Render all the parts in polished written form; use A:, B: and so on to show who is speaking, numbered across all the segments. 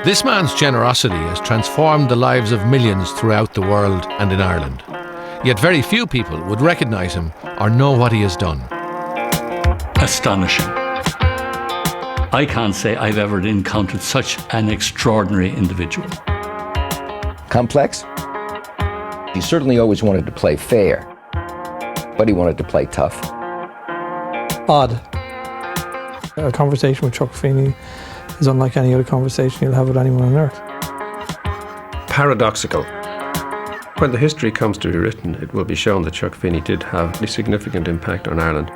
A: This man's generosity has transformed the lives of millions throughout the world and in Ireland. Yet very few people would recognise him or know what he has done.
B: Astonishing. I can't say I've ever encountered such an extraordinary individual.
C: Complex? He certainly always wanted to play fair, but he wanted to play tough.
D: Odd. A conversation with Chuck Feeney is unlike any other conversation you'll have with anyone on earth.
E: Paradoxical. When the history comes to be written, it will be shown that Chuck Feeney did have a significant impact on Ireland.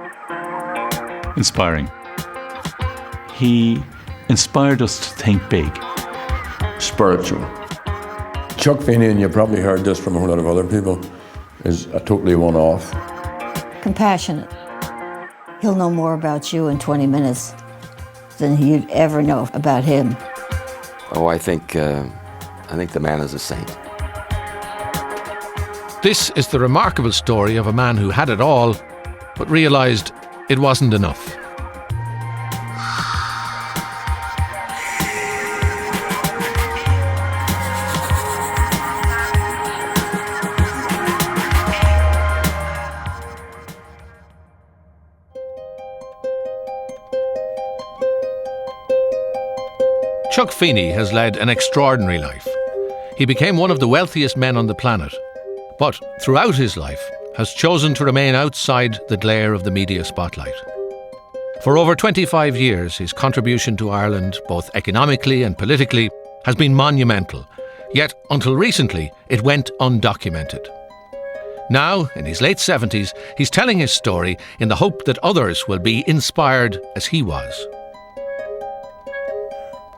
F: Inspiring. He inspired us to think big.
G: Spiritual. Chuck Feeney, and you probably heard this from a whole lot of other people, is a totally one-off.
H: Compassionate. He'll know more about you in 20 minutes than you'd ever know about him.
C: Oh, I think the man is a saint.
A: This is the remarkable story of a man who had it all, but realised it wasn't enough. Chuck Feeney has led an extraordinary life. He became one of the wealthiest men on the planet, but throughout his life has chosen to remain outside the glare of the media spotlight. For over 25 years, his contribution to Ireland, both economically and politically, has been monumental, yet until recently it went undocumented. Now, in his late 70s, he's telling his story in the hope that others will be inspired as he was.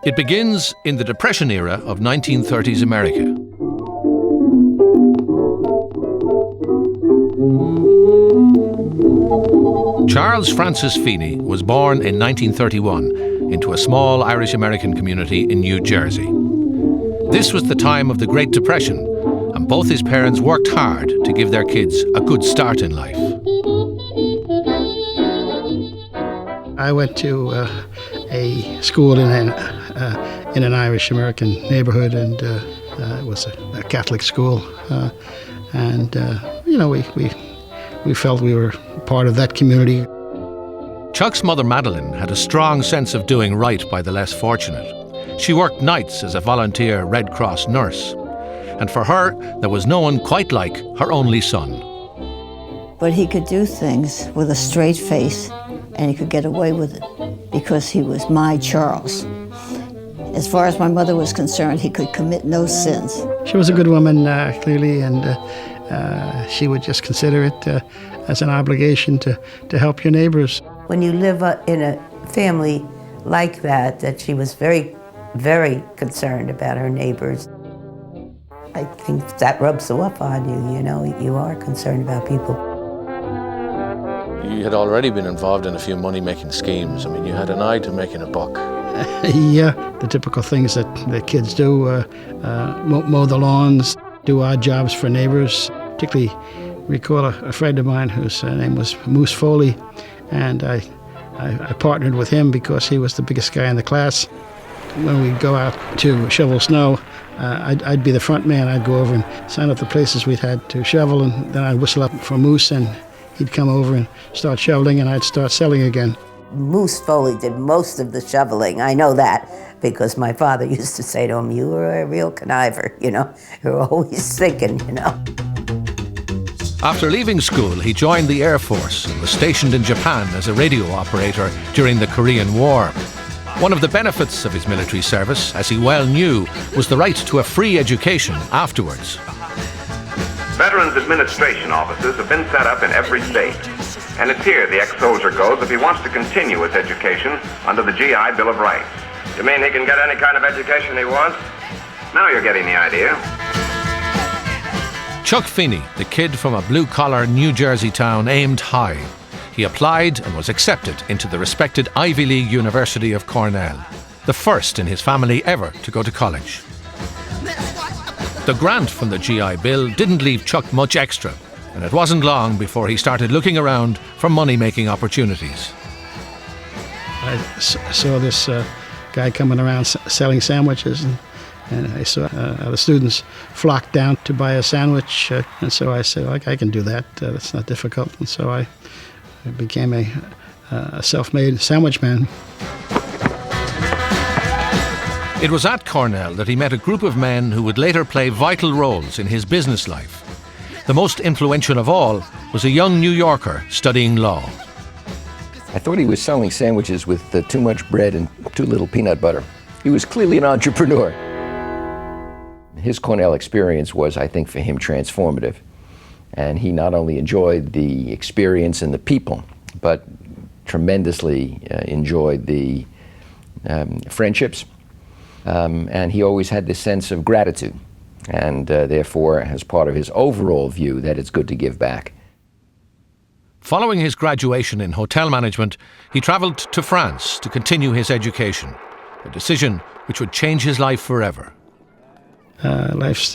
A: It begins in the Depression era of 1930s America. Charles Francis Feeney was born in 1931 into a small Irish-American community in New Jersey. This was the time of the Great Depression, and both his parents worked hard to give their kids a good start in life.
I: I went to a school in an Irish-American neighbourhood, and it was a Catholic school, we felt we were part of that community.
A: Chuck's mother Madeline had a strong sense of doing right by the less fortunate. She worked nights as a volunteer Red Cross nurse, and for her there was no one quite like her only son.
H: But he could do things with a straight face, and he could get away with it because he was my Charles. As far as my mother was concerned, he could commit no sins.
I: She was a good woman, clearly, and she would just consider it as an obligation to help your neighbors.
J: When you live in a family like that she was very, very concerned about her neighbors, I think that rubs off on you, you are concerned about people.
A: You had already been involved in a few money-making schemes. I mean, you had an eye to making a buck.
I: Yeah, the typical things that the kids do, mow the lawns, do odd jobs for neighbors. Particularly recall a friend of mine whose name was Moose Foley, and I partnered with him because he was the biggest guy in the class. When we'd go out to shovel snow, I'd be the front man. I'd go over and sign up the places we'd had to shovel, and then I'd whistle up for Moose, and he'd come over and start shoveling, and I'd start selling again.
J: Moose Foley did most of the shoveling. I know that because my father used to say to him, "You were a real conniver, You're always thinking,
A: After leaving school, he joined the Air Force and was stationed in Japan as a radio operator during the Korean War. One of the benefits of his military service, as he well knew, was the right to a free education afterwards.
K: Veterans Administration offices have been set up in every state, and it's here the ex-soldier goes if he wants to continue his education under the GI Bill of Rights. You mean he can get any kind of education he wants? Now you're getting the idea.
A: Chuck Feeney, the kid from a blue-collar New Jersey town, aimed high. He applied and was accepted into the respected Ivy League University of Cornell, the first in his family ever to go to college. The grant from the GI Bill didn't leave Chuck much extra, and it wasn't long before he started looking around for money-making opportunities.
I: I saw this guy coming around selling sandwiches, and I saw the students flock down to buy a sandwich, and so I said, I can do that. That's not difficult. And so I became a self-made sandwich man.
A: It was at Cornell that he met a group of men who would later play vital roles in his business life. The most influential of all was a young New Yorker studying law.
C: I thought he was selling sandwiches with too much bread and too little peanut butter. He was clearly an entrepreneur. His Cornell experience was, I think, for him transformative. And he not only enjoyed the experience and the people, but tremendously enjoyed the friendships. And he always had this sense of gratitude, and therefore, as part of his overall view, that it's good to give back.
A: Following his graduation in hotel management, he travelled to France to continue his education, a decision which would change his life forever.
I: Life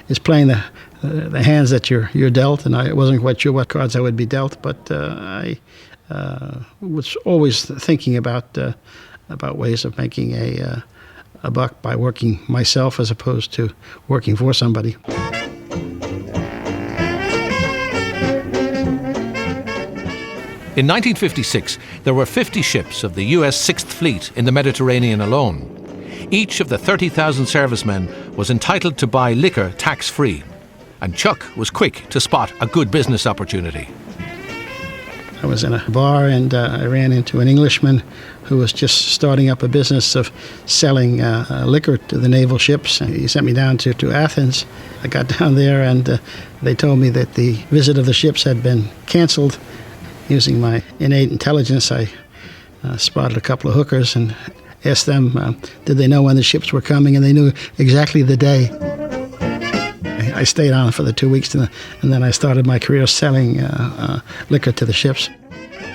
I: is playing the hands that you're dealt, and I wasn't quite sure what cards I would be dealt, but I was always thinking about ways of making a buck by working myself as opposed to working for somebody.
A: In 1956, there were 50 ships of the US 6th Fleet in the Mediterranean alone. Each of the 30,000 servicemen was entitled to buy liquor tax-free, and Chuck was quick to spot a good business opportunity.
I: I was in a bar and I ran into an Englishman who was just starting up a business of selling liquor to the naval ships. He sent me down to Athens. I got down there and they told me that the visit of the ships had been canceled. Using my innate intelligence, I spotted a couple of hookers and asked them, did they know when the ships were coming, and they knew exactly the day. I stayed on for the 2 weeks, and then I started my career selling liquor to the ships.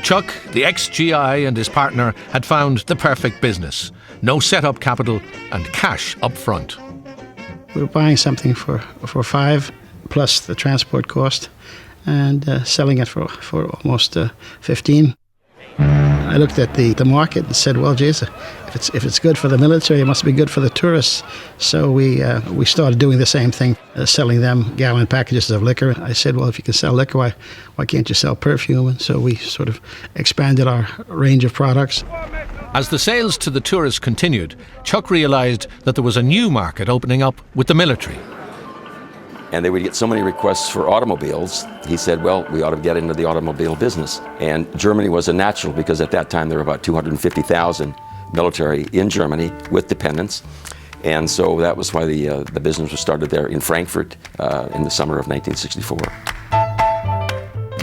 A: Chuck, the ex-GI, and his partner had found the perfect business. No set-up capital and cash up front.
I: We were buying something for $5 plus the transport cost, and selling it for almost $15. I looked at the market and said, well, geez, if it's good for the military, it must be good for the tourists. So we started doing the same thing, selling them gallon packages of liquor. I said, well, if you can sell liquor, why can't you sell perfume? And so we sort of expanded our range of products.
A: As the sales to the tourists continued, Chuck realized that there was a new market opening up with the military.
L: And they would get so many requests for automobiles, he said, well, we ought to get into the automobile business. And Germany was a natural, because at that time there were about 250,000 military in Germany with dependents. And so that was why the business was started there in Frankfurt in the summer of 1964.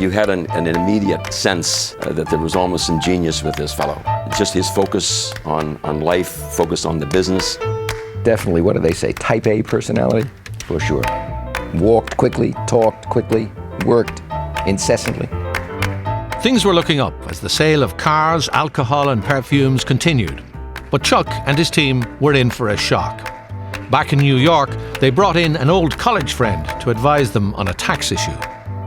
L: You had an immediate sense that there was almost some genius with this fellow. Just his focus on life, focus on the business.
C: Definitely, what do they say, type A personality? For sure. Walked quickly, talked quickly, worked incessantly.
A: Things were looking up as the sale of cars, alcohol and perfumes continued. But Chuck and his team were in for a shock. Back in New York, they brought in an old college friend to advise them on a tax issue.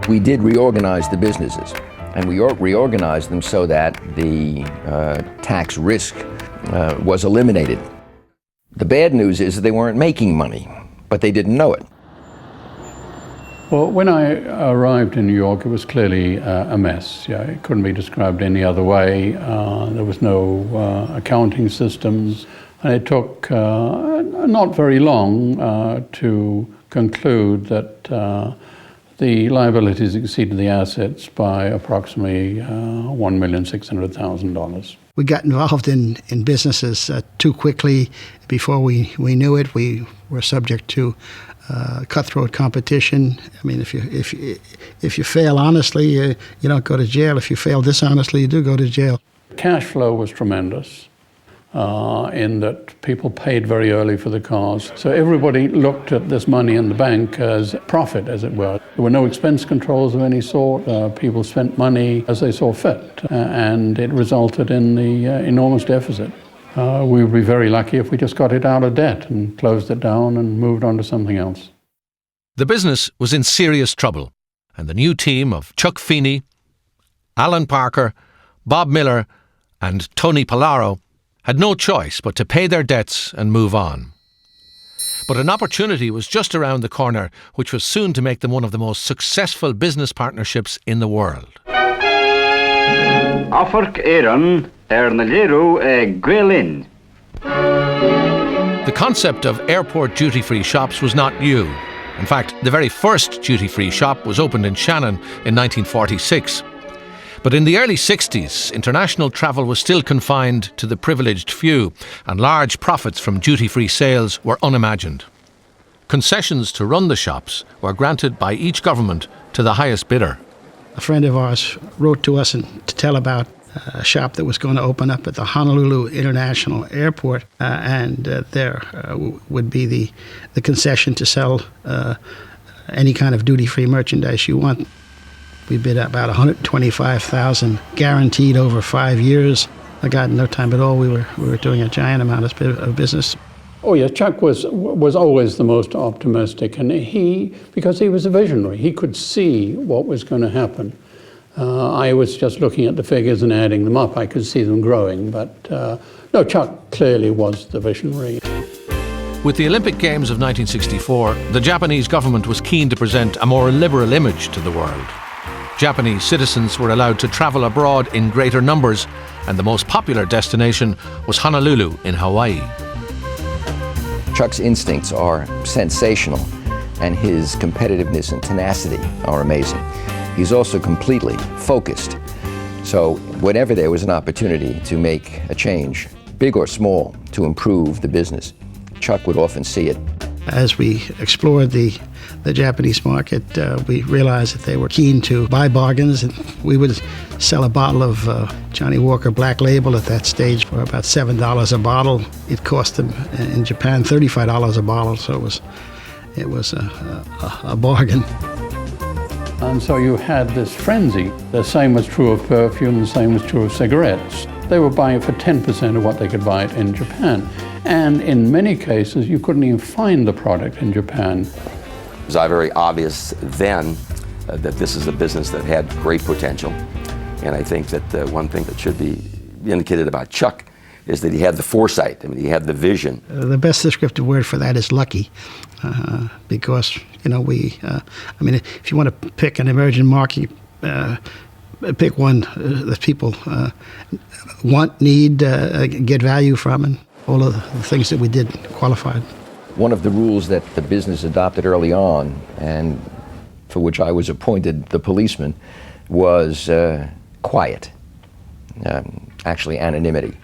C: We did reorganize the businesses, and we reorganized them so that the tax risk was eliminated. The bad news is that they weren't making money, but they didn't know it.
M: Well, when I arrived in New York, it was clearly a mess. Yeah, it couldn't be described any other way. There was no accounting systems, and it took not very long to conclude that the liabilities exceeded the assets by approximately $1,600,000.
I: We got involved in businesses too quickly. Before we knew it, we were subject to cutthroat competition. I mean, if you fail honestly, you don't go to jail. If you fail dishonestly, you do go to jail.
M: Cash flow was tremendous in that people paid very early for the cars. So everybody looked at this money in the bank as profit, as it were. There were no expense controls of any sort. People spent money as they saw fit, and it resulted in the enormous deficit. We would be very lucky if we just got it out of debt and closed it down and moved on to something else.
A: The business was in serious trouble, and the new team of Chuck Feeney, Alan Parker, Bob Miller and Tony Pallaro had no choice but to pay their debts and move on. But an opportunity was just around the corner, which was soon to make them one of the most successful business partnerships in the world.
N: Afferk Aaron Ernalero Gwelin.
A: The concept of airport duty-free shops was not new. In fact, the very first duty-free shop was opened in Shannon in 1946. But in the early 60s, international travel was still confined to the privileged few, and large profits from duty-free sales were unimagined. Concessions to run the shops were granted by each government to the highest bidder.
I: A friend of ours wrote to us to tell about a shop that was going to open up at the Honolulu International Airport, and there would be the concession to sell any kind of duty-free merchandise you want. We bid about $125,000, guaranteed over 5 years. I got in no time at all. We were doing a giant amount of business.
M: Oh yeah, Chuck was always the most optimistic, and because he was a visionary, he could see what was going to happen. I was just looking at the figures and adding them up. I could see them growing, but no, Chuck clearly was the visionary.
A: With the Olympic Games of 1964, the Japanese government was keen to present a more liberal image to the world. Japanese citizens were allowed to travel abroad in greater numbers, and the most popular destination was Honolulu in Hawaii.
C: Chuck's instincts are sensational, and his competitiveness and tenacity are amazing. He's also completely focused. So whenever there was an opportunity to make a change, big or small, to improve the business, Chuck would often see it.
I: As we explored the Japanese market, we realized that they were keen to buy bargains, and we would sell a bottle of Johnnie Walker Black Label at that stage for about $7 a bottle. It cost them in Japan $35 a bottle, so it was a bargain.
M: And so you had this frenzy. The same was true of perfume, the same was true of cigarettes. They were buying for 10% of what they could buy it in Japan. And in many cases, you couldn't even find the product in Japan.
L: It was very obvious then that this is a business that had great potential. And I think that one thing that should be indicated about Chuck is that he had the foresight. I mean, he had the vision.
I: The best descriptive word for that is lucky, because if you want to pick an emerging market, pick one that people want, need, get value from, and all of the things that we did qualified.
C: One of the rules that the business adopted early on, and for which I was appointed the policeman, was quiet, actually anonymity.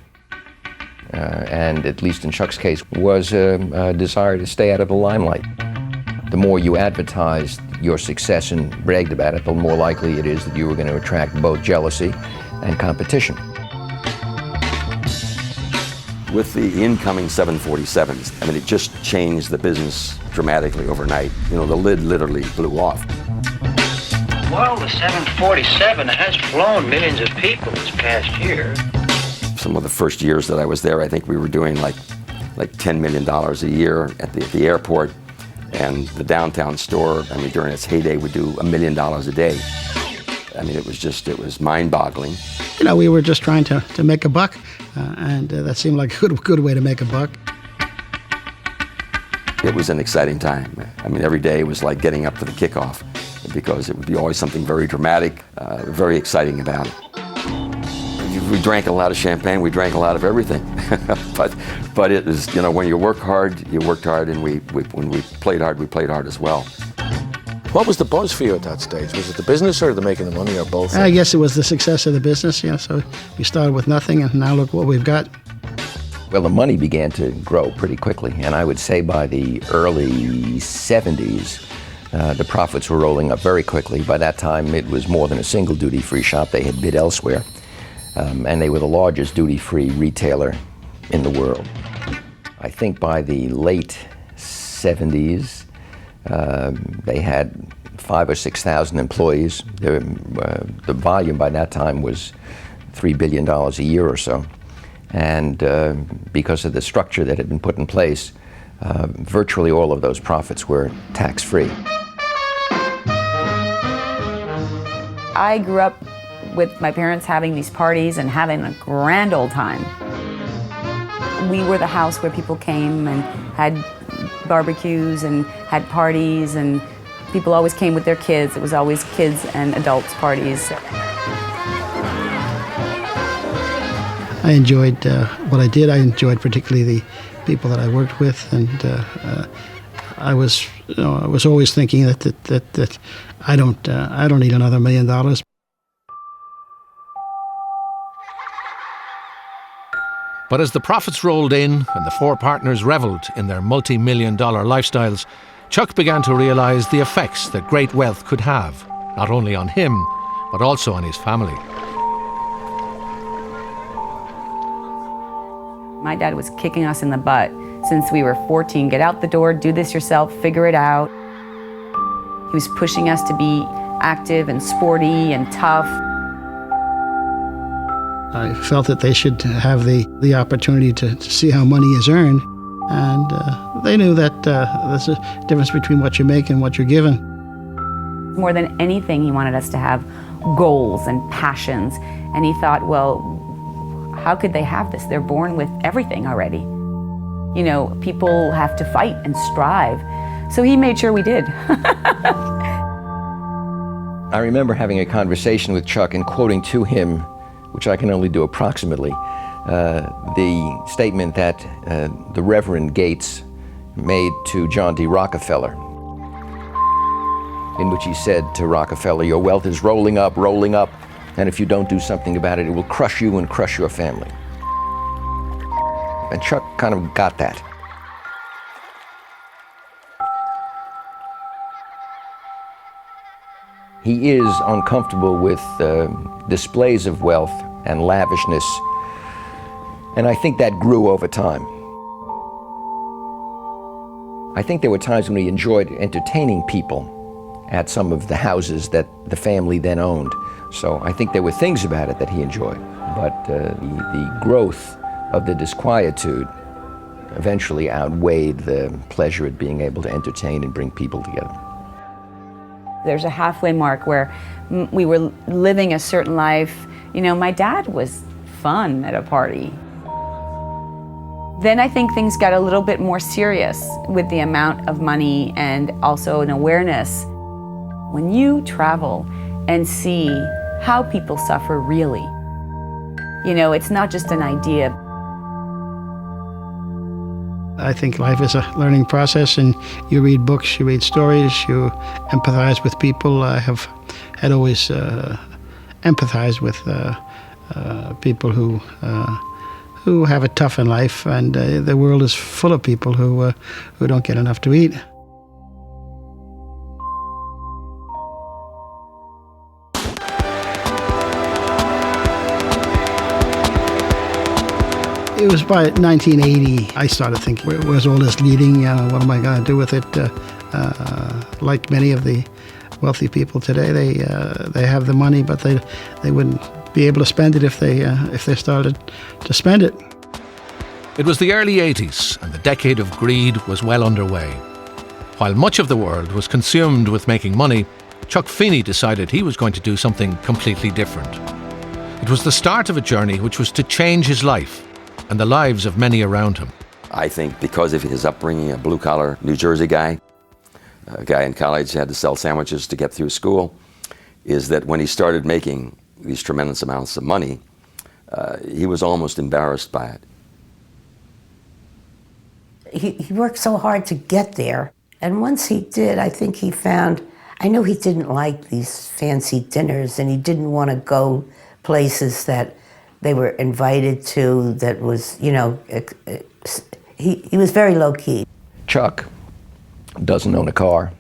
C: And at least in Chuck's case, was a desire to stay out of the limelight. The more you advertised your success and bragged about it, the more likely it is that you were going to attract both jealousy and competition.
L: With the incoming 747s, I mean, it just changed the business dramatically overnight. You know, the lid literally blew off.
O: Well, the 747 has flown millions of people this past year.
L: Some of the first years that I was there, I think we were doing like $10 million a year at the airport. And the downtown store, I mean, during its heyday, would do $1 million a day. I mean, it was mind-boggling.
I: You know, we were just trying to make a buck, and that seemed like a good way to make a buck.
L: It was an exciting time. I mean, every day was like getting up for the kickoff, because it would be always something very dramatic, very exciting about it. We drank a lot of champagne, we drank a lot of everything. but it is, you know, when you work hard, you worked hard, and when we played hard as well.
P: What was the buzz for you at that stage? Was it the business or the making the money, or both?
I: I guess it was the success of the business, you know, so we started with nothing, and now look what we've got.
C: Well, the money began to grow pretty quickly, and I would say by the early 70s, the profits were rolling up very quickly. By that time, it was more than a single duty-free shop. They had bid elsewhere. And they were the largest duty-free retailer in the world. I think by the late 70s, they had 5,000 or 6,000 employees. The volume by that time was $3 billion a year or so. And because of the structure that had been put in place, virtually all of those profits were tax-free.
Q: I grew up with my parents having these parties and having a grand old time. we were the house where people came and had barbecues and had parties, and people always came with their kids. It was always kids and adults parties.
I: I enjoyed what I did. I enjoyed particularly the people that I worked with, and I was always thinking that I don't need another $1 million.
A: But as the profits rolled in and the four partners revelled in their multi-million-dollar lifestyles, Chuck began to realise the effects that great wealth could have, not only on him, but also on his family.
Q: My dad was kicking us in the butt since we were 14. Get out the door, do this yourself, figure it out. He was pushing us to be active and sporty and tough.
I: I felt that they should have the opportunity to see how money is earned, and they knew that there's a difference between what you make and what you're given.
Q: More than anything, he wanted us to have goals and passions, and he thought, well, how could they have this? They're born with everything already. You know, people have to fight and strive, so he made sure we did.
C: I remember having a conversation with Chuck and quoting to him, which I can only do approximately, the statement that the Reverend Gates made to John D. Rockefeller, in which he said to Rockefeller, "Your wealth is rolling up, and if you don't do something about it, it will crush you and crush your family." And Chuck kind of got that. He is uncomfortable with displays of wealth and lavishness, and I think that grew over time. I think there were times when he enjoyed entertaining people at some of the houses that the family then owned. So I think there were things about it that he enjoyed, but the growth of the disquietude eventually outweighed the pleasure at being able to entertain and bring people together.
Q: There's a halfway mark where we were living a certain life. You know, my dad was fun at a party. Then I think things got a little bit more serious with the amount of money and also an awareness. When you travel and see how people suffer really, you know, it's not just an idea.
I: I think life is a learning process, and you read books, you read stories, you empathize with people. I had always empathized with people who have it tough in life, and the world is full of people who don't get enough to eat. It was by 1980 I started thinking, where's all this leading? What am I going to do with it? Like many of the wealthy people today, they have the money, but they wouldn't be able to spend it if they started to spend it.
A: It was the early 80s, and the decade of greed was well underway. While much of the world was consumed with making money, Chuck Feeney decided he was going to do something completely different. It was the start of a journey which was to change his life and the lives of many around him.
L: I think because of his upbringing, a blue-collar New Jersey guy, a guy in college had to sell sandwiches to get through school, is that when he started making these tremendous amounts of money, he was almost embarrassed by it.
J: He worked so hard to get there, and once he did, I think he found, I know he didn't like these fancy dinners, and he didn't want to go places that they were invited to, that was, you know, he was very low-key.
C: Chuck doesn't own a car,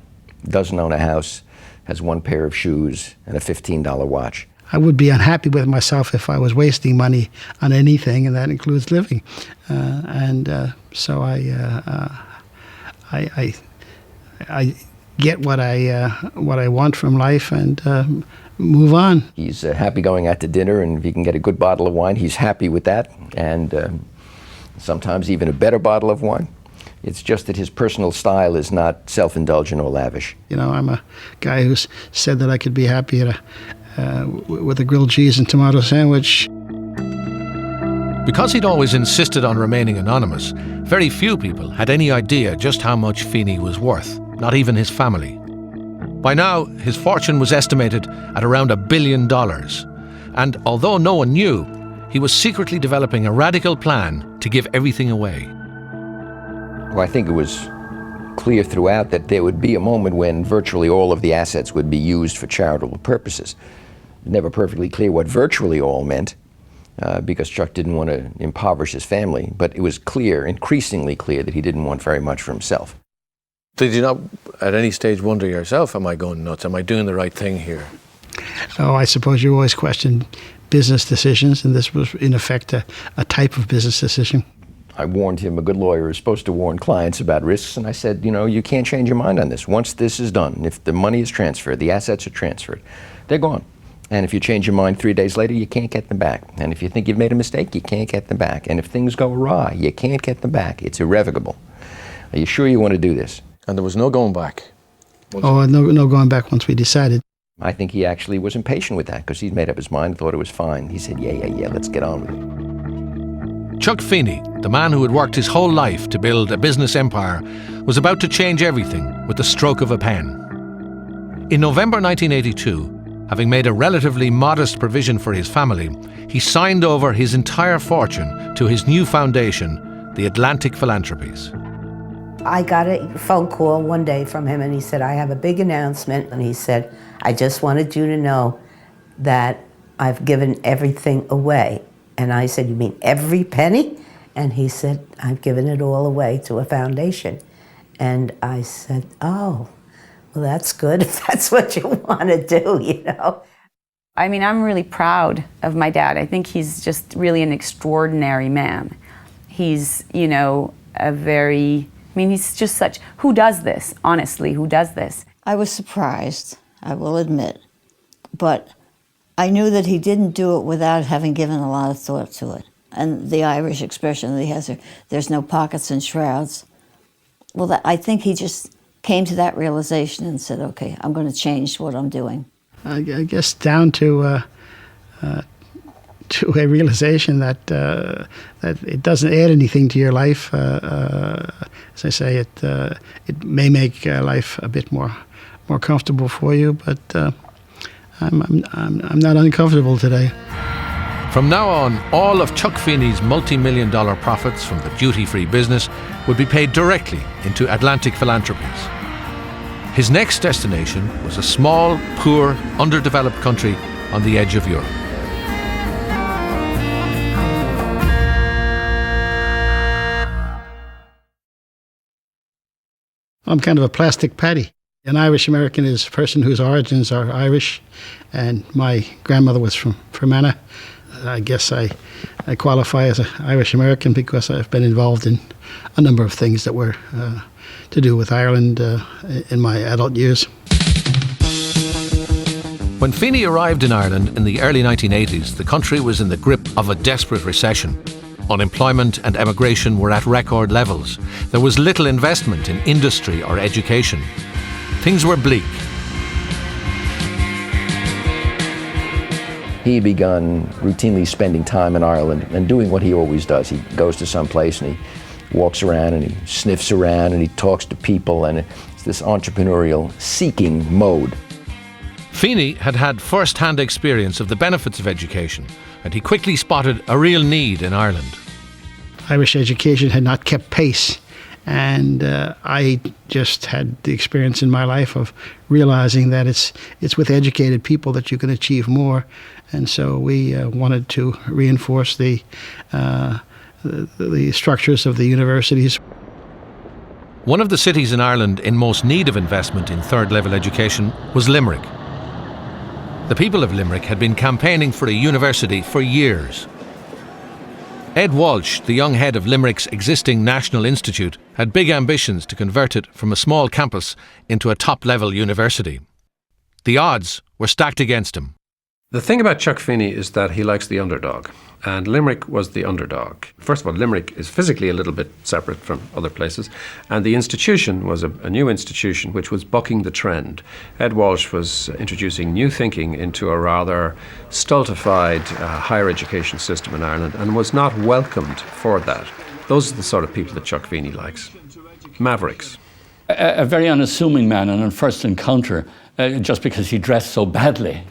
C: doesn't own a house, has one pair of shoes and a $15 watch.
I: I would be unhappy with myself if I was wasting money on anything, and that includes living. So I get what I want from life and move on.
C: He's happy going out to dinner, and if he can get a good bottle of wine, he's happy with that, and sometimes even a better bottle of wine. It's just that his personal style is not self-indulgent or lavish.
I: You know, I'm a guy who's said that I could be happy with a grilled cheese and tomato sandwich.
A: Because he'd always insisted on remaining anonymous, very few people had any idea just how much Feeney was worth, not even his family. By now, his fortune was estimated at around $1 billion, and although no one knew, he was secretly developing a radical plan to give everything away.
C: Well, I think it was clear throughout that there would be a moment when virtually all of the assets would be used for charitable purposes. Never perfectly clear what virtually all meant, because Chuck didn't want to impoverish his family, but it was clear, increasingly clear, that he didn't want very much for himself.
P: Did you not at any stage wonder yourself, am I going nuts? Am I doing the right thing here?
I: Oh, I suppose you always question business decisions, and this was in effect a type of business decision.
C: I warned him, a good lawyer is supposed to warn clients about risks, and I said, you know, you can't change your mind on this. Once this is done, if the money is transferred, the assets are transferred, they're gone. And if you change your mind 3 days later, you can't get them back. And if you think you've made a mistake, you can't get them back. And if things go awry, you can't get them back. It's irrevocable. Are you sure you want to do this?
P: And there was no going back?
I: No going back once we decided.
C: I think he actually was impatient with that because he'd made up his mind, thought it was fine. He said, yeah, let's get on with it.
A: Chuck Feeney, the man who had worked his whole life to build a business empire, was about to change everything with the stroke of a pen. In November 1982, having made a relatively modest provision for his family, he signed over his entire fortune to his new foundation, the Atlantic Philanthropies.
J: I got a phone call one day from him, and he said, I have a big announcement. And he said, I just wanted you to know that I've given everything away. And I said, you mean every penny? And he said, I've given it all away to a foundation. And I said, oh, well, that's good if that's what you want to do, you know.
Q: I mean, I'm really proud of my dad. I think he's just really an extraordinary man. He's, you know, he's just such, who does this, honestly, who does this?
H: I was surprised, I will admit, but I knew that he didn't do it without having given a lot of thought to it. And the Irish expression that he has, there's no pockets and shrouds. Well, I think he just came to that realization and said, okay, I'm going to change what I'm doing.
I: I guess down to a realization that it doesn't add anything to your life. As I say, it may make life a bit more comfortable for you, but I'm not uncomfortable today.
A: From now on, all of Chuck Feeney's multi-million-dollar profits from the duty-free business would be paid directly into Atlantic Philanthropies. His next destination was a small, poor, underdeveloped country on the edge of Europe.
I: I'm kind of a plastic patty. An Irish American is a person whose origins are Irish, and my grandmother was from Fermanagh. I guess I qualify as an Irish American because I've been involved in a number of things that were to do with Ireland in my adult years.
A: When Feeney arrived in Ireland in the early 1980s, the country was in the grip of a desperate recession. Unemployment and emigration were at record levels. There was little investment in industry or education. Things were bleak.
C: He had begun routinely spending time in Ireland and doing what he always does. He goes to some place and he walks around and he sniffs around and he talks to people, and it's this entrepreneurial seeking mode.
A: Feeney had had first-hand experience of the benefits of education, and he quickly spotted a real need in Ireland.
I: Irish education had not kept pace, and I just had the experience in my life of realizing that it's with educated people that you can achieve more, and so we wanted to reinforce the structures of the universities.
A: One of the cities in Ireland in most need of investment in third-level education was Limerick. The people of Limerick had been campaigning for a university for years. Ed Walsh, the young head of Limerick's existing National Institute, had big ambitions to convert it from a small campus into a top-level university. The odds were stacked against him.
E: The thing about Chuck Feeney is that he likes the underdog, and Limerick was the underdog. First of all, Limerick is physically a little bit separate from other places, and the institution was a new institution which was bucking the trend. Ed Walsh was introducing new thinking into a rather stultified higher education system in Ireland and was not welcomed for that. Those are the sort of people that Chuck Feeney likes. Mavericks.
B: A very unassuming man, and on first encounter, just because he dressed so badly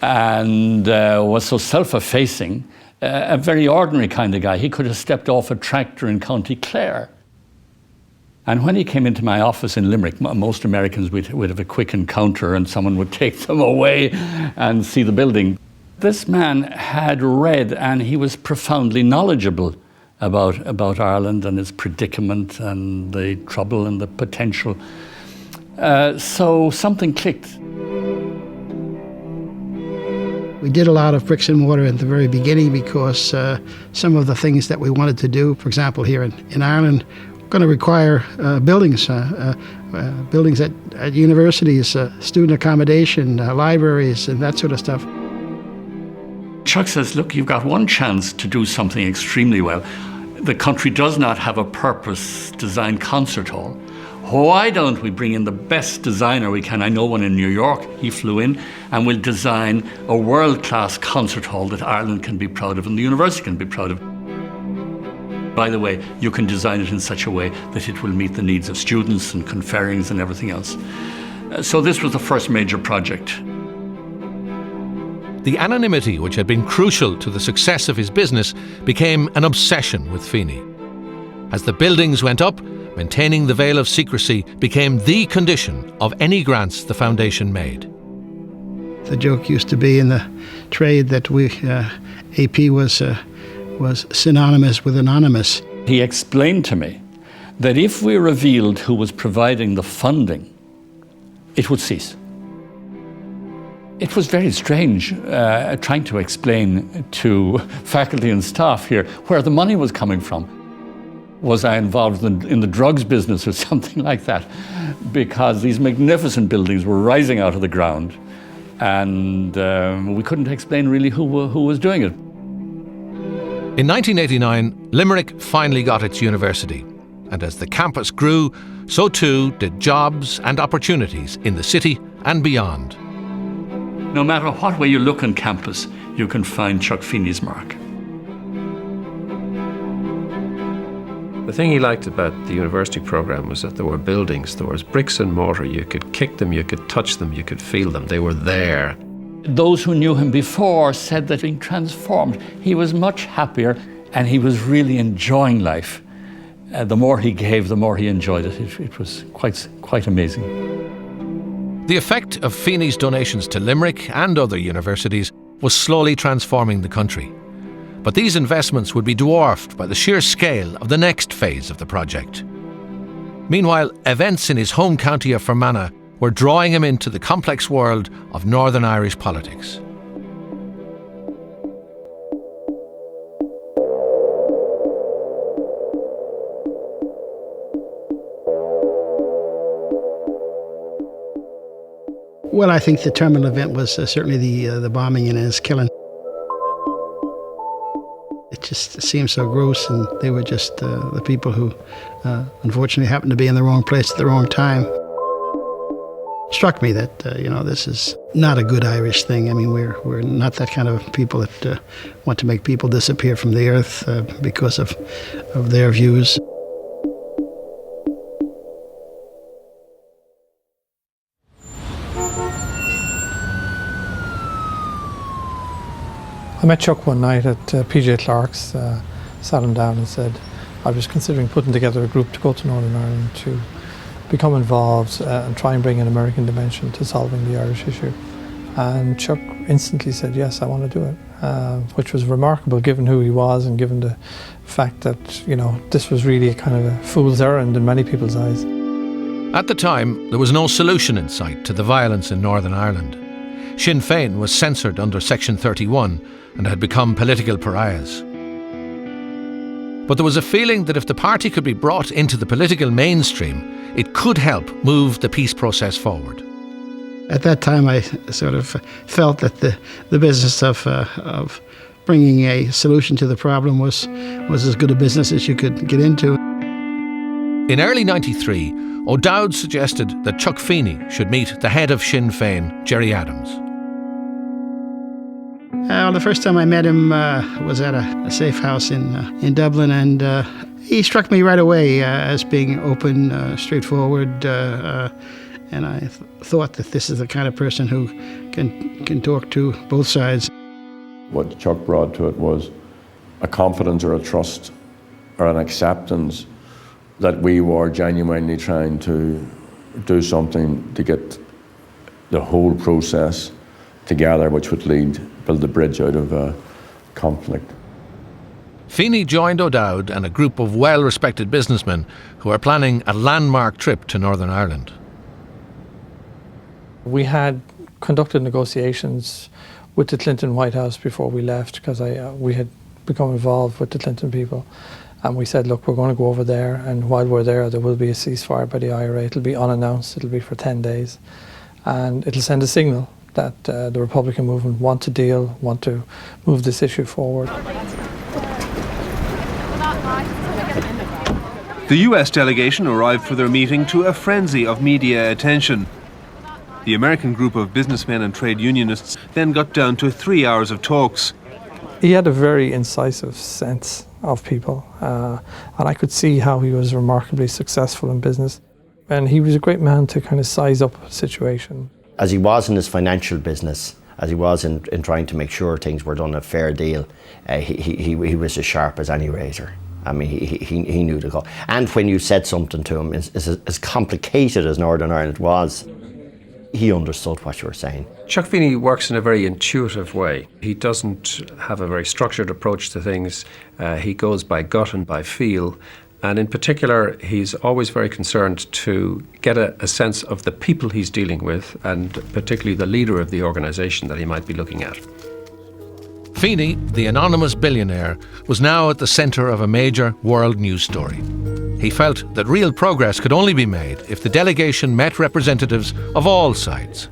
B: and was so self-effacing, a very ordinary kind of guy. He could have stepped off a tractor in County Clare. And when he came into my office in Limerick, most Americans would have a quick encounter and someone would take them away and see the building. This man had read, and he was profoundly knowledgeable about Ireland and its predicament and the trouble and the potential. So something clicked.
I: We did a lot of bricks and mortar at the very beginning because some of the things that we wanted to do, for example, here in Ireland, were going to require buildings at universities, student accommodation, libraries, and that sort of stuff.
B: Chuck says, look, you've got one chance to do something extremely well. The country does not have a purpose-designed concert hall. Why don't we bring in the best designer we can? I know one in New York. He flew in, and we'll design a world-class concert hall that Ireland can be proud of and the university can be proud of. By the way, you can design it in such a way that it will meet the needs of students and conferrings and everything else. So this was the first major project.
A: The anonymity which had been crucial to the success of his business became an obsession with Feeney. As the buildings went up, maintaining the veil of secrecy became the condition of any grants the foundation made.
I: The joke used to be in the trade that AP was synonymous with anonymous.
B: He explained to me that if we revealed who was providing the funding, it would cease. It was very strange trying to explain to faculty and staff here where the money was coming from. Was I involved in the drugs business or something like that? Because these magnificent buildings were rising out of the ground, and we couldn't explain really who was doing it.
A: In 1989, Limerick finally got its university, and as the campus grew, so too did jobs and opportunities in the city and beyond.
B: No matter what way you look on campus, you can find Chuck Feeney's mark.
E: The thing he liked about the university program was that there were buildings, there was bricks and mortar. You could kick them, you could touch them, you could feel them. They were there.
B: Those who knew him before said that being transformed, he was much happier and he was really enjoying life. The more he gave, the more he enjoyed it. It was quite amazing.
A: The effect of Feeney's donations to Limerick and other universities was slowly transforming the country. But these investments would be dwarfed by the sheer scale of the next phase of the project. Meanwhile, events in his home county of Fermanagh were drawing him into the complex world of Northern Irish politics.
I: Well, I think the terminal event was certainly the bombing in Enniskillen. It just seemed so gross, and they were just the people who unfortunately happened to be in the wrong place at the wrong time. It struck me that this is not a good Irish thing. I mean, we're not that kind of people that want to make people disappear from the earth because of their views.
D: I met Chuck one night at PJ Clark's, sat him down and said, I was considering putting together a group to go to Northern Ireland to become involved and try and bring an American dimension to solving the Irish issue. And Chuck instantly said, yes, I want to do it, which was remarkable given who he was and given the fact that, this was really a kind of a fool's errand in many people's eyes.
A: At the time, there was no solution in sight to the violence in Northern Ireland. Sinn Féin was censored under Section 31 and had become political pariahs. But there was a feeling that if the party could be brought into the political mainstream, it could help move the peace process forward.
I: At that time, I sort of felt that the business of bringing a solution to the problem was as good a business as you could get into.
A: In early '93, O'Dowd suggested that Chuck Feeney should meet the head of Sinn Féin, Gerry Adams.
I: The first time I met him was at a safe house in Dublin, and he struck me right away as being open, straightforward, and I thought that this is the kind of person who can talk to both sides.
G: What Chuck brought to it was a confidence or a trust or an acceptance that we were genuinely trying to do something to get the whole process together, which would build a bridge out of conflict.
A: Feeney joined O'Dowd and a group of well-respected businessmen who are planning a landmark trip to Northern Ireland.
D: We had conducted negotiations with the Clinton White House before we left, because we had become involved with the Clinton people. And we said, look, we're going to go over there, and while we're there will be a ceasefire by the IRA. It'll be unannounced, it'll be for 10 days. And it'll send a signal that the Republican movement want to deal, want to move this issue forward.
R: The US delegation arrived for their meeting to a frenzy of media attention. The American group of businessmen and trade unionists then got down to 3 hours of talks.
D: He had a very incisive sense of people, and I could see how he was remarkably successful in business. And he was a great man to kind of size up a situation.
S: As he was in his financial business, as he was in trying to make sure things were done a fair deal, he was as sharp as any razor. I mean, he knew the call. And when you said something to him, as complicated as Northern Ireland was, he understood what you were saying.
E: Chuck Feeney works in a very intuitive way. He doesn't have a very structured approach to things. He goes by gut and by feel. And in particular, he's always very concerned to get a sense of the people he's dealing with, and particularly the leader of the organisation that he might be looking at.
A: Feeney, the anonymous billionaire, was now at the centre of a major world news story. He felt that real progress could only be made if the delegation met representatives of all sides.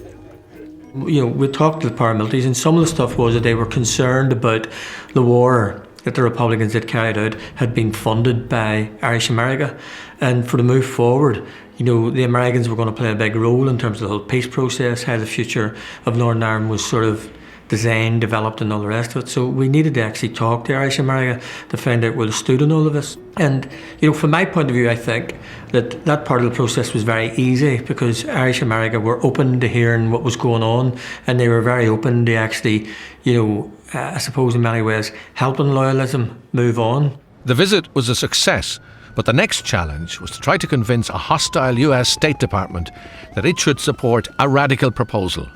T: You know, we talked to the paramilitaries, and some of the stuff was that they were concerned about the war that the Republicans had carried out had been funded by Irish America. And for the move forward, you know, the Americans were going to play a big role in terms of the whole peace process, how the future of Northern Ireland was sort of designed, developed, and all the rest of it. So we needed to actually talk to Irish America to find out where they stood on all of this. And, you know, from my point of view, I think that part of the process was very easy, because Irish America were open to hearing what was going on, and they were very open to actually, you know, I suppose in many ways, helping loyalism move on.
A: The visit was a success, but the next challenge was to try to convince a hostile US State Department that it should support a radical proposal.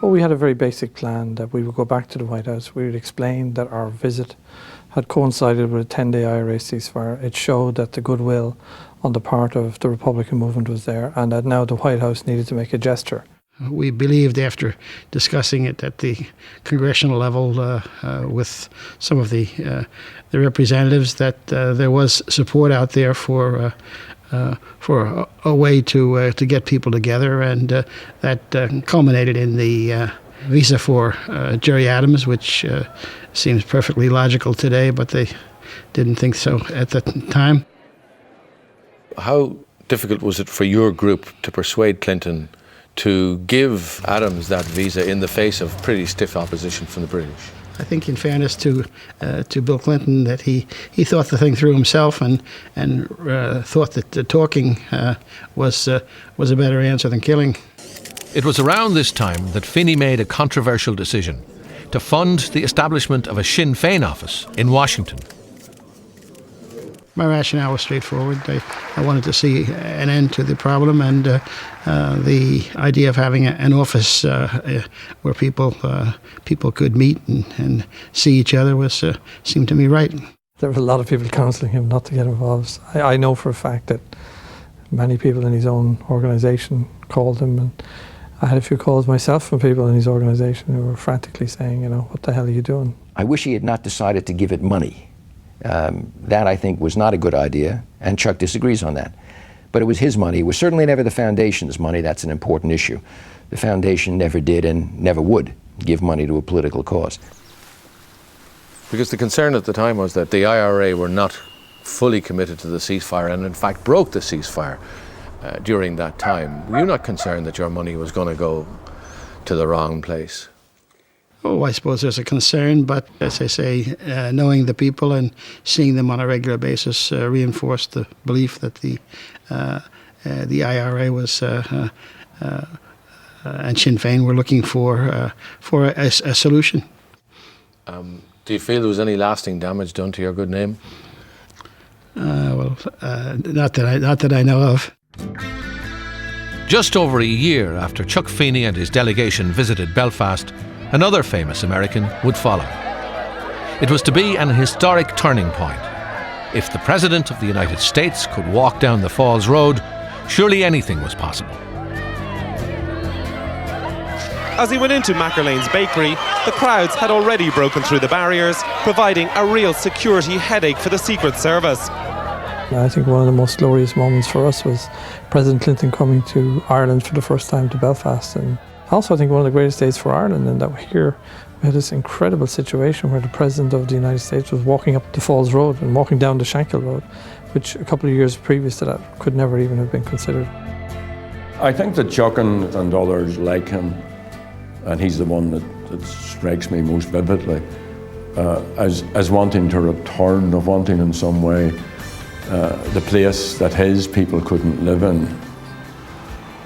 D: Well, we had a very basic plan that we would go back to the White House. We would explain that our visit had coincided with a 10-day IRA ceasefire. It showed that the goodwill on the part of the Republican movement was there, and that now the White House needed to make a gesture.
I: We believed, after discussing it at the congressional level with some of the representatives, that there was support out there for a way to get people together, and that culminated in the visa for Gerry Adams, which seems perfectly logical today, but they didn't think so at the time.
P: How difficult was it for your group to persuade Clinton to give Adams that visa in the face of pretty stiff opposition from the British?
I: I think, in fairness to Bill Clinton, that he thought the thing through himself and thought that the talking was a better answer than killing.
A: It was around this time that Feeney made a controversial decision to fund the establishment of a Sinn Féin office in Washington.
I: My rationale was straightforward. I wanted to see an end to the problem, and the idea of having an office where people could meet and see each other seemed to me right.
D: There were a lot of people counselling him not to get involved. I know for a fact that many people in his own organisation called him, and I had a few calls myself from people in his organisation who were frantically saying, you know, what the hell are you doing?
C: I wish he had not decided to give it money. That, I think, was not a good idea, and Chuck disagrees on that. But it was his money. It was certainly never the foundation's money. That's an important issue. The foundation never did and never would give money to a political cause.
P: Because the concern at the time was that the IRA were not fully committed to the ceasefire and in fact broke the ceasefire during that time. Were you not concerned that your money was going to go to the wrong place?
I: Oh, I suppose there's a concern, but as I say, knowing the people and seeing them on a regular basis reinforced the belief that the IRA was and Sinn Féin were looking for a solution.
P: Do you feel there was any lasting damage done to your good name?
I: Not that I know of.
A: Just over a year after Chuck Feeney and his delegation visited Belfast, another famous American would follow. It was to be an historic turning point. If the President of the United States could walk down the Falls Road, surely anything was possible.
U: As he went into Mackerlane's bakery, the crowds had already broken through the barriers, providing a real security headache for the Secret Service.
D: I think one of the most glorious moments for us was President Clinton coming to Ireland for the first time to Belfast. And also I think one of the greatest days for Ireland, and that here we had this incredible situation where the President of the United States was walking up the Falls Road and walking down the Shankill Road, which a couple of years previous to that could never even have been considered.
G: I think that Chuck and others like him, and he's the one that strikes me most vividly, as wanting to return, of wanting in some way the place that his people couldn't live in,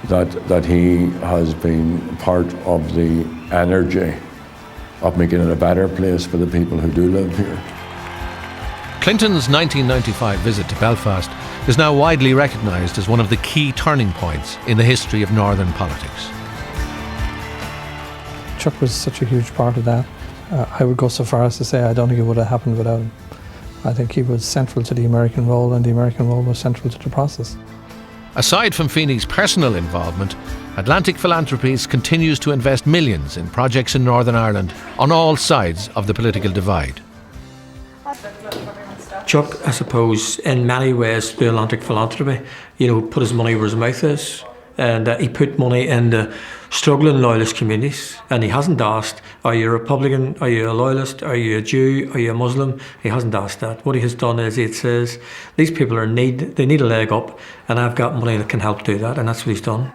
G: that he has been part of the energy of making it a better place for the people who do live here.
A: Clinton's 1995 visit to Belfast is now widely recognised as one of the key turning points in the history of Northern politics.
D: Chuck was such a huge part of that. I would go so far as to say I don't think it would have happened without him. I think he was central to the American role, and the American role was central to the process.
A: Aside from Feeney's personal involvement, Atlantic Philanthropies continues to invest millions in projects in Northern Ireland on all sides of the political divide.
T: Chuck, I suppose, in many ways, through Atlantic Philanthropy, put his money where his mouth is. And he put money in the struggling loyalist communities, and he hasn't asked, are you a Republican, are you a loyalist, are you a Jew, are you a Muslim? He hasn't asked that. What he has done is he says, these people are they need a leg up, and I've got money that can help do that, and that's what he's done.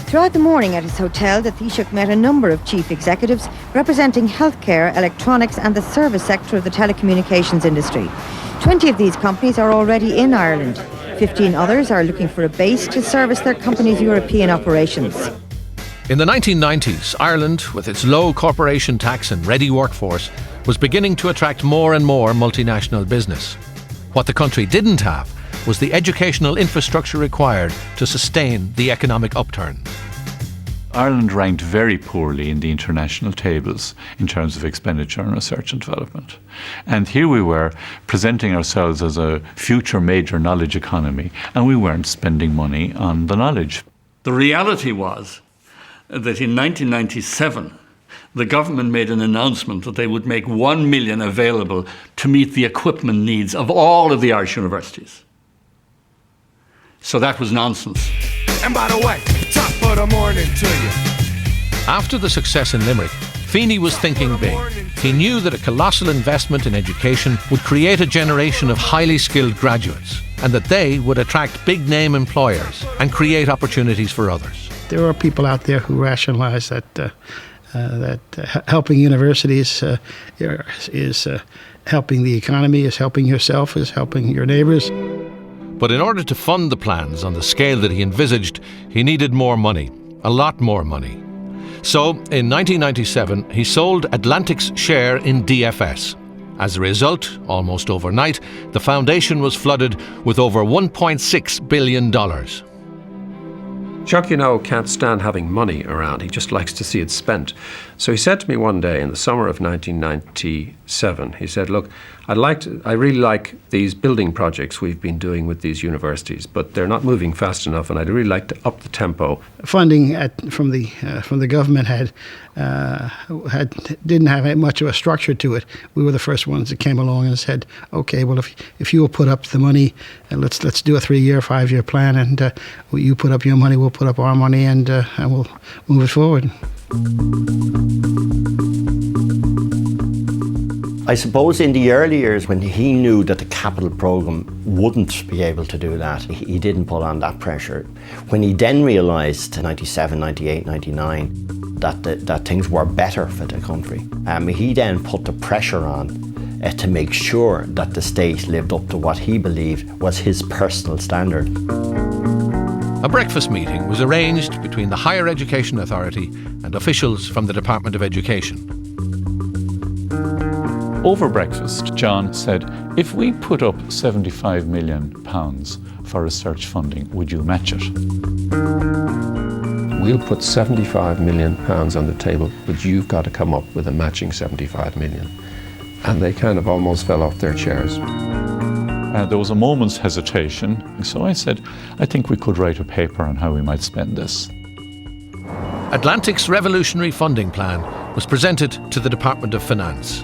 V: Throughout the morning at his hotel, the Taoiseach met a number of chief executives representing healthcare, electronics and the service sector of the telecommunications industry. 20 of these companies are already in Ireland. 15 others are looking for a base to service their company's European operations.
A: In the 1990s, Ireland, with its low corporation tax and ready workforce, was beginning to attract more and more multinational business. What the country didn't have was the educational infrastructure required to sustain the economic upturn.
F: Ireland ranked very poorly in the international tables in terms of expenditure on research and development. And here we were presenting ourselves as a future major knowledge economy, and we weren't spending money on the knowledge.
B: The reality was that in 1997, the government made an announcement that they would make 1 million available to meet the equipment needs of all of the Irish universities. So that was nonsense.
W: And by the way, top of the morning to you.
A: After the success in Limerick, Feeney was thinking big. He knew that a colossal investment in education would create a generation of highly skilled graduates, and that they would attract big-name employers and create opportunities for others.
I: There are people out there who rationalise that helping universities is helping the economy, is helping yourself, is helping your neighbours.
A: But in order to fund the plans on the scale that he envisaged, he needed more money, a lot more money. So, in 1997, he sold Atlantic's share in DFS. As a result, almost overnight, the foundation was flooded with over $1.6 billion.
E: Chuck, can't stand having money around. He just likes to see it spent. So he said to me one day in the summer of 1997, he said, look, I really like these building projects we've been doing with these universities, but they're not moving fast enough, and I'd really like to up the tempo.
I: Funding from the government didn't have much of a structure to it. We were the first ones that came along and said, okay, well, if you will put up the money, let's do a 3-year, 5-year plan, and you put up your money, we'll put up our money, and we'll move it forward.
S: I suppose in the early years when he knew that the capital programme wouldn't be able to do that, he didn't put on that pressure. When he then realised in 97, 98, 99 that things were better for the country, he then put the pressure on to make sure that the state lived up to what he believed was his personal standard.
A: A breakfast meeting was arranged between the Higher Education Authority and officials from the Department of Education.
F: Over breakfast, John said, if we put up £75 million for research funding, would you match it?
E: We'll put £75 million on the table, but you've got to come up with a matching £75 million. And they kind of almost fell off their chairs.
F: There was a moment's hesitation, so I said, I think we could write a paper on how we might spend this.
A: Atlantic's revolutionary funding plan was presented to the Department of Finance.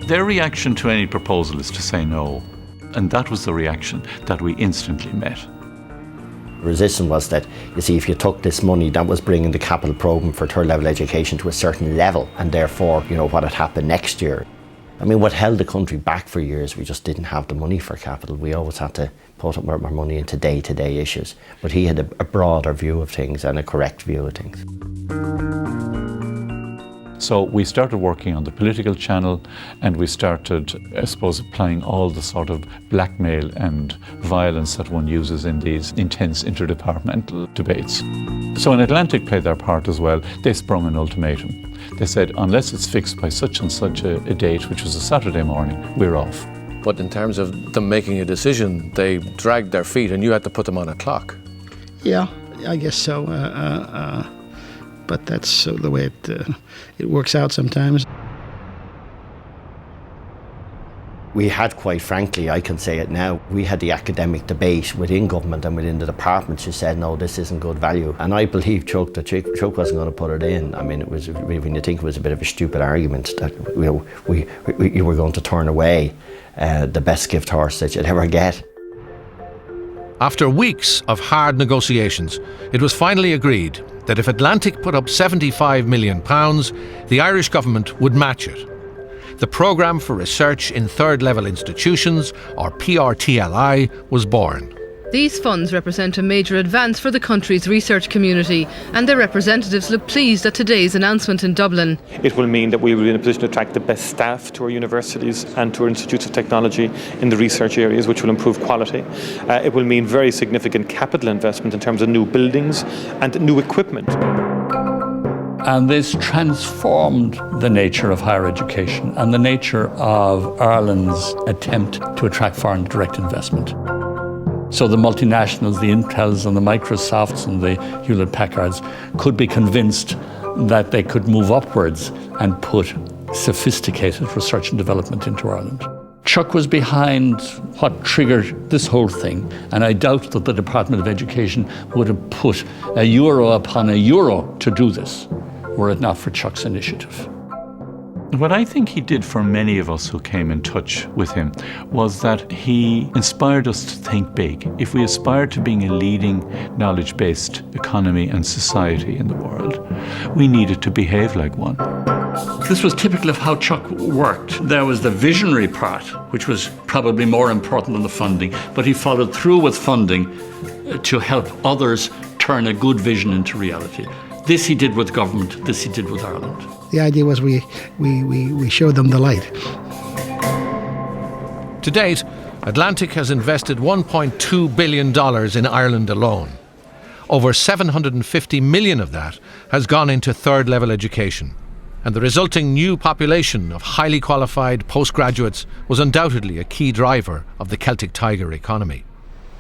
F: Their reaction to any proposal is to say no, and that was the reaction that we instantly met.
S: Resistance was that, you see, if you took this money, that was bringing the capital programme for third level education to a certain level, and therefore, what had happened next year. I mean, what held the country back for years, we just didn't have the money for capital. We always had to put our money into day-to-day issues. But he had a broader view of things and a correct view of things.
F: So we started working on the political channel, and we started, I suppose, applying all the sort of blackmail and violence that one uses in these intense interdepartmental debates. So when Atlantic played their part as well, they sprung an ultimatum. They said, unless it's fixed by such and such a date, which was a Saturday morning, we're off.
P: But in terms of them making a decision, they dragged their feet and you had to put them on a clock.
I: Yeah, I guess so. But that's the way it works out sometimes.
S: We had, quite frankly, I can say it now, we had the academic debate within government and within the departments who said, no, this isn't good value. And I believe Chuck wasn't going to put it in. I mean, it was, when you think it was a bit of a stupid argument that you were going to turn away the best gift horse that you'd ever get.
A: After weeks of hard negotiations, it was finally agreed that if Atlantic put up £75 million, the Irish government would match it. The Programme for Research in Third Level Institutions, or PRTLI, was born.
K: These funds represent a major advance for the country's research community, and their representatives look pleased at today's announcement in Dublin.
M: It will mean that we will be in a position to attract the best staff to our universities and to our institutes of technology in the research areas, which will improve quality. It will mean very significant capital investment in terms of new buildings and new equipment.
B: And this transformed the nature of higher education and the nature of Ireland's attempt to attract foreign direct investment. So the multinationals, the Intels and the Microsofts and the Hewlett-Packards could be convinced that they could move upwards and put sophisticated research and development into Ireland. Chuck was behind what triggered this whole thing, and I doubt that the Department of Education would have put a euro upon a euro to do this, were it not for Chuck's initiative.
F: What I think he did for many of us who came in touch with him was that he inspired us to think big. If we aspire to being a leading knowledge-based economy and society in the world, we needed to behave like one.
B: This was typical of how Chuck worked. There was the visionary part, which was probably more important than the funding, but he followed through with funding to help others turn a good vision into reality. This he did with government, this he did with Ireland.
I: The idea was we showed them the light.
A: To date, Atlantic has invested $1.2 billion in Ireland alone. Over $750 million of that has gone into third level education, and the resulting new population of highly qualified postgraduates was undoubtedly a key driver of the Celtic Tiger economy.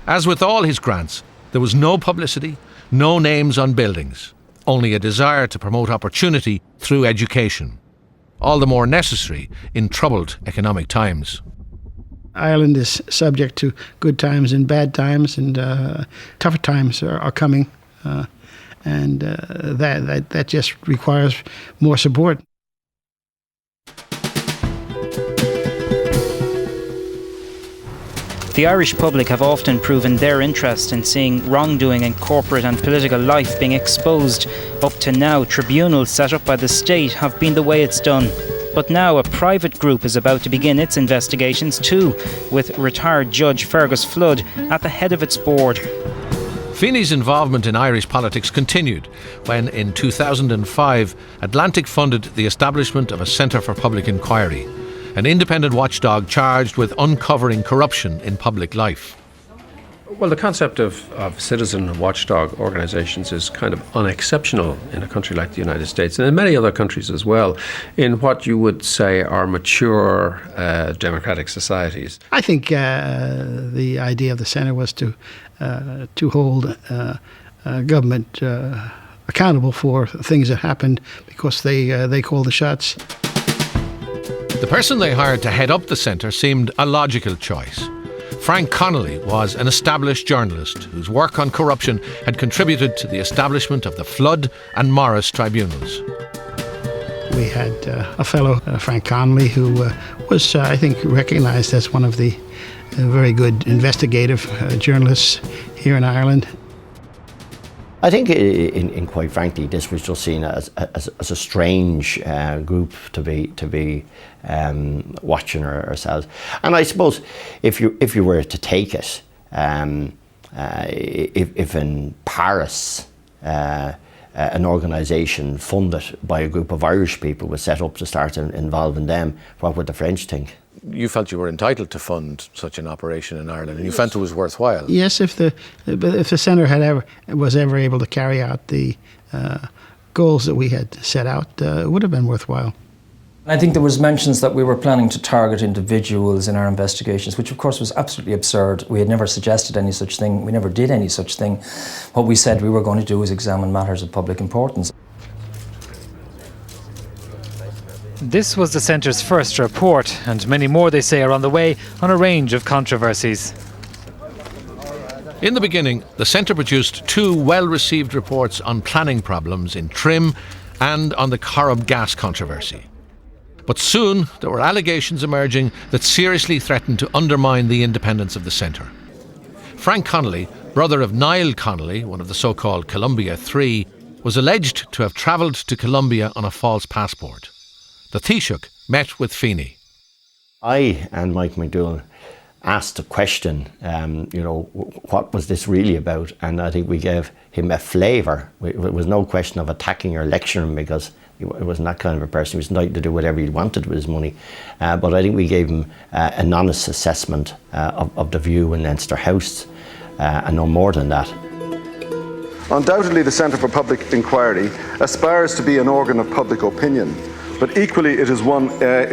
A: As with all his grants, there was no publicity, no names on buildings, only a desire to promote opportunity through education. all the more necessary in troubled economic times.
I: Ireland is subject to good times and bad times, and tougher times are coming, and that just requires more support.
L: The Irish public have often proven their interest in seeing wrongdoing in corporate and political life being exposed. Up to now, tribunals set up by the state have been the way it's done. But now a private group is about to begin its investigations too, with retired Judge Fergus Flood at the head of its board.
A: Feeney's involvement in Irish politics continued when, in 2005, Atlantic funded the establishment of a Centre for Public Inquiry, an independent watchdog charged with uncovering corruption in public life.
E: Well, the concept of citizen watchdog organizations is kind of unexceptional in a country like the United States, and in many other countries as well, in what you would say are mature democratic societies.
I: I think the idea of the centre was to hold government accountable for things that happened, because they call the shots.
A: The person they hired to head up the centre seemed a logical choice. Frank Connolly was an established journalist whose work on corruption had contributed to the establishment of the Flood and Morris tribunals.
I: We had a fellow, Frank Connolly, who was, I think, recognised as one of the very good investigative journalists here in Ireland.
S: I think, in quite frankly, this was just seen as a strange group to be watching ourselves. And I suppose if you were to take it, if in Paris an organisation funded by a group of Irish people was set up to start involving them, what would the French think?
P: You felt you were entitled to fund such an operation in Ireland, and you felt it was worthwhile.
I: Yes, if the centre was ever able to carry out the goals that we had set out, it would have been worthwhile.
N: I think there was mentions that we were planning to target individuals in our investigations, which of course was absolutely absurd. We had never suggested any such thing. We never did any such thing. What we said we were going to do was examine matters of public importance.
O: This was the centre's first report, and many more, they say, are on the way on a range of controversies.
A: In the beginning, the centre produced 2 well-received reports on planning problems in Trim and on the Corrib gas controversy. But soon there were allegations emerging that seriously threatened to undermine the independence of the centre. Frank Connolly, brother of Niall Connolly, one of the so-called Columbia Three, was alleged to have travelled to Colombia on a false passport. The Taoiseach met with Feeney.
S: I and Mike McDougall asked a question, what was this really about? And I think we gave him a flavour. It was no question of attacking or lecturing, because he wasn't that kind of a person. He was entitled to do whatever he wanted with his money. But I think we gave him an honest assessment of the view in Leinster House, and no more than that.
X: Undoubtedly, the Centre for Public Inquiry aspires to be an organ of public opinion, but equally it is one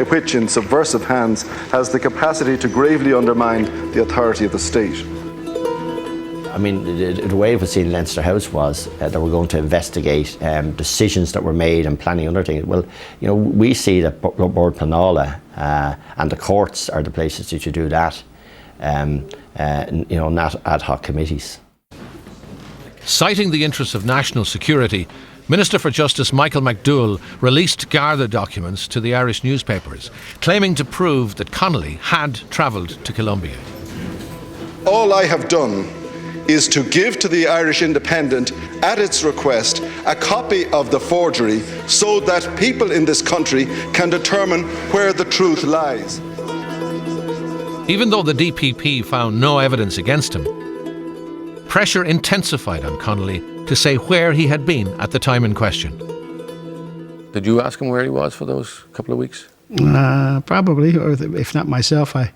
X: which, in subversive hands, has the capacity to gravely undermine the authority of the state.
S: I mean, the way it was seen in Leinster House was that we're going to investigate decisions that were made and planning other things. Well, we see that Bord Pleanála and the courts are the places that you do that, not ad hoc committees.
A: Citing the interests of national security, Minister for Justice Michael McDougall released Garda documents to the Irish newspapers, claiming to prove that Connolly had travelled to Colombia.
X: All I have done is to give to the Irish Independent, at its request, a copy of the forgery so that people in this country can determine where the truth lies.
A: Even though the DPP found no evidence against him, pressure intensified on Connolly to say where he had been at the time in question.
P: Did you ask him where he was for those couple of weeks?
I: Probably, or if not myself, I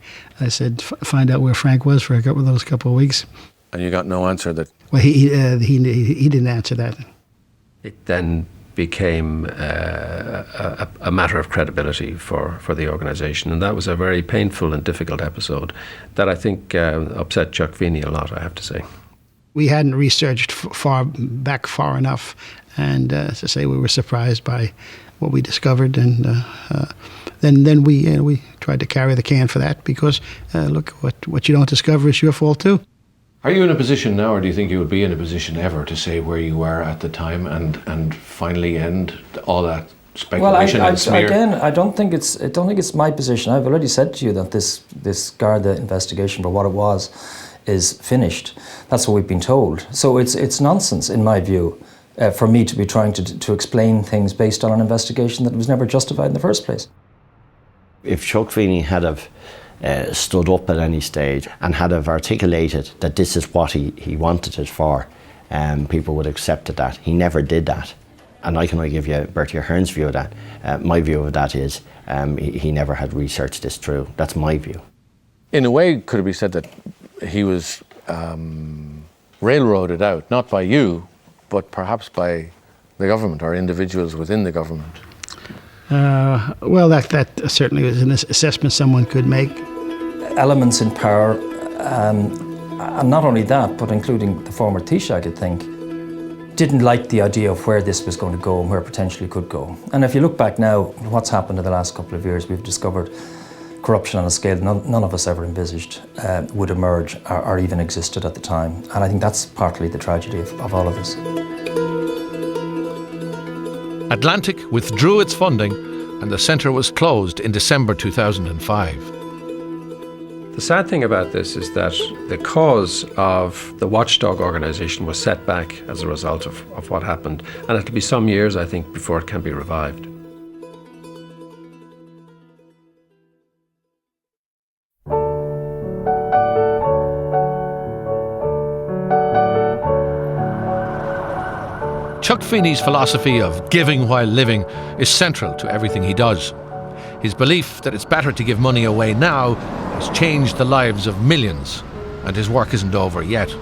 I: said find out where Frank was for those couple of weeks.
P: And you got no answer that...
I: Well, he didn't answer that.
E: It then became a matter of credibility for the organisation, and that was a very painful and difficult episode that I think upset Chuck Feeney a lot, I have to say.
I: We hadn't researched far enough, and as I say, we were surprised by what we discovered, and then we tried to carry the can for that, because look, what you don't discover is your fault too.
A: Are you in a position now, or do you think you would be in a position ever to say where you were at the time and finally end all that speculation and smear?
N: Again, I don't think it's my position. I've already said to you that this Garda investigation, for what it was, is finished. That's what we've been told. So it's nonsense, in my view, for me to be trying to explain things based on an investigation that was never justified in the first place.
S: If Chuck Feeney had have stood up at any stage and had have articulated that this is what he wanted it for, people would have accepted that. He never did that. And I can only give you Bertie Ahern's view of that. My view of that is he never had researched this through. That's my view.
A: In a way, could it be said that he was railroaded out, not by you, but perhaps by the government or individuals within the government?
I: Well, that certainly was an assessment someone could make.
N: Elements in power, and not only that, but including the former Taoiseach, I think, didn't like the idea of where this was going to go and where it potentially could go. And if you look back now, what's happened in the last couple of years, we've discovered corruption on a scale none of us ever envisaged would emerge or even existed at the time. And I think that's partly the tragedy of all of this.
A: Atlantic withdrew its funding and the centre was closed in December 2005.
E: The sad thing about this is that the cause of the watchdog organisation was set back as a result of what happened, and it'll be some years, I think, before it can be revived.
A: Chuck Feeney's philosophy of giving while living is central to everything he does. His belief that it's better to give money away now has changed the lives of millions, and his work isn't over yet.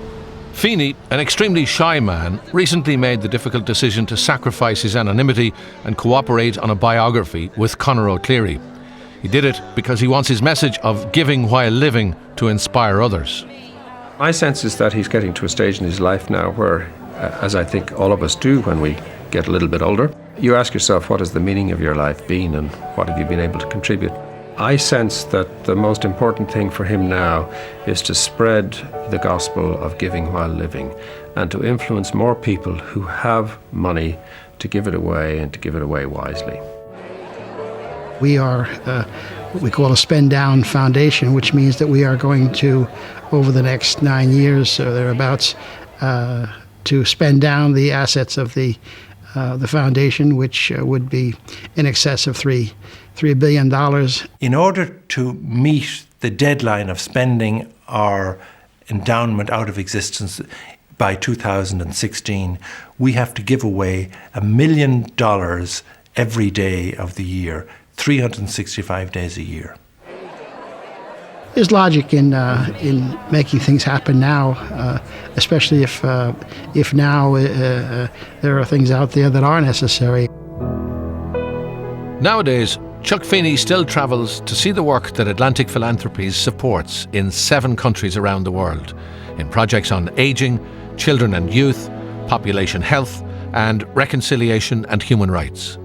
A: Feeney, an extremely shy man, recently made the difficult decision to sacrifice his anonymity and cooperate on a biography with Conor O'Clery. He did it because he wants his message of giving while living to inspire others.
E: My sense is that he's getting to a stage in his life now where, as I think all of us do when we get a little bit older, you ask yourself, what has the meaning of your life been and what have you been able to contribute? I sense that the most important thing for him now is to spread the gospel of giving while living and to influence more people who have money to give it away and to give it away wisely.
I: We are what we call a spend down foundation, which means that we are going to, over the next 9 years or thereabouts, to spend down the assets of the foundation, which would be in excess of $3 billion.
H: In order to meet the deadline of spending our endowment out of existence by 2016, we have to give away $1 million every day of the year, 365 days a year.
I: There's logic in making things happen now, especially if now there are things out there that are necessary.
A: Nowadays, Chuck Feeney still travels to see the work that Atlantic Philanthropies supports in 7 countries around the world, in projects on ageing, children and youth, population health, and reconciliation and human rights.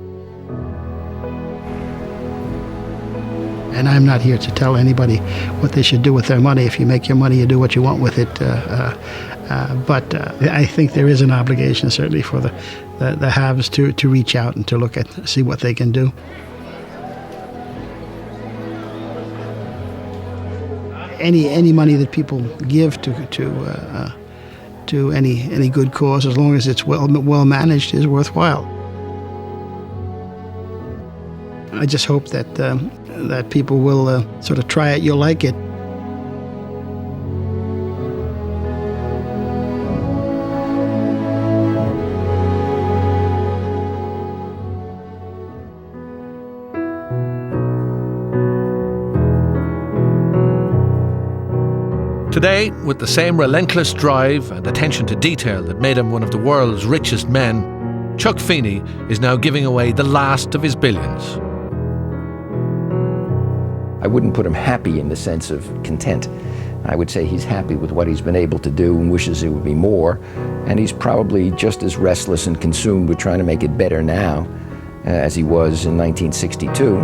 I: And I'm not here to tell anybody what they should do with their money. If you make your money, you do what you want with it. But I think there is an obligation, certainly, for the haves to reach out and to look at, see what they can do. Any money that people give to any good cause, as long as it's well managed, is worthwhile. I just hope that people will sort of try it. You'll like it.
A: Today, with the same relentless drive and attention to detail that made him one of the world's richest men, Chuck Feeney is now giving away the last of his billions.
C: I wouldn't put him happy in the sense of content. I would say he's happy with what he's been able to do and wishes it would be more. And he's probably just as restless and consumed with trying to make it better now as he was in 1962.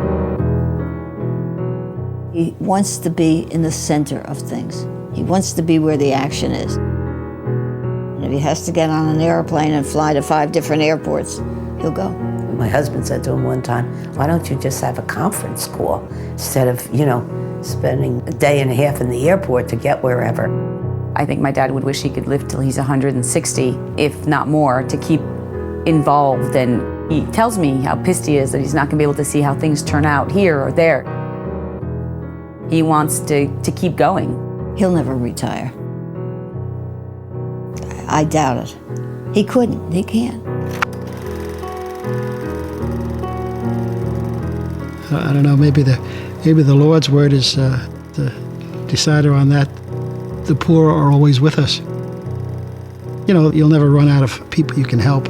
J: He wants to be in the center of things. He wants to be where the action is. And if he has to get on an airplane and fly to 5 different airports, he'll go.
Q: My husband said to him one time, why don't you just have a conference call instead of, spending a day and a half in the airport to get wherever.
R: I think my dad would wish he could live till he's 160, if not more, to keep involved. And he tells me how pissed he is that he's not going to be able to see how things turn out here or there. He wants to keep going.
J: He'll never retire. I doubt it. He couldn't. He can't.
I: I don't know, maybe the Lord's word is the decider on that. The poor are always with us. You'll never run out of people you can help.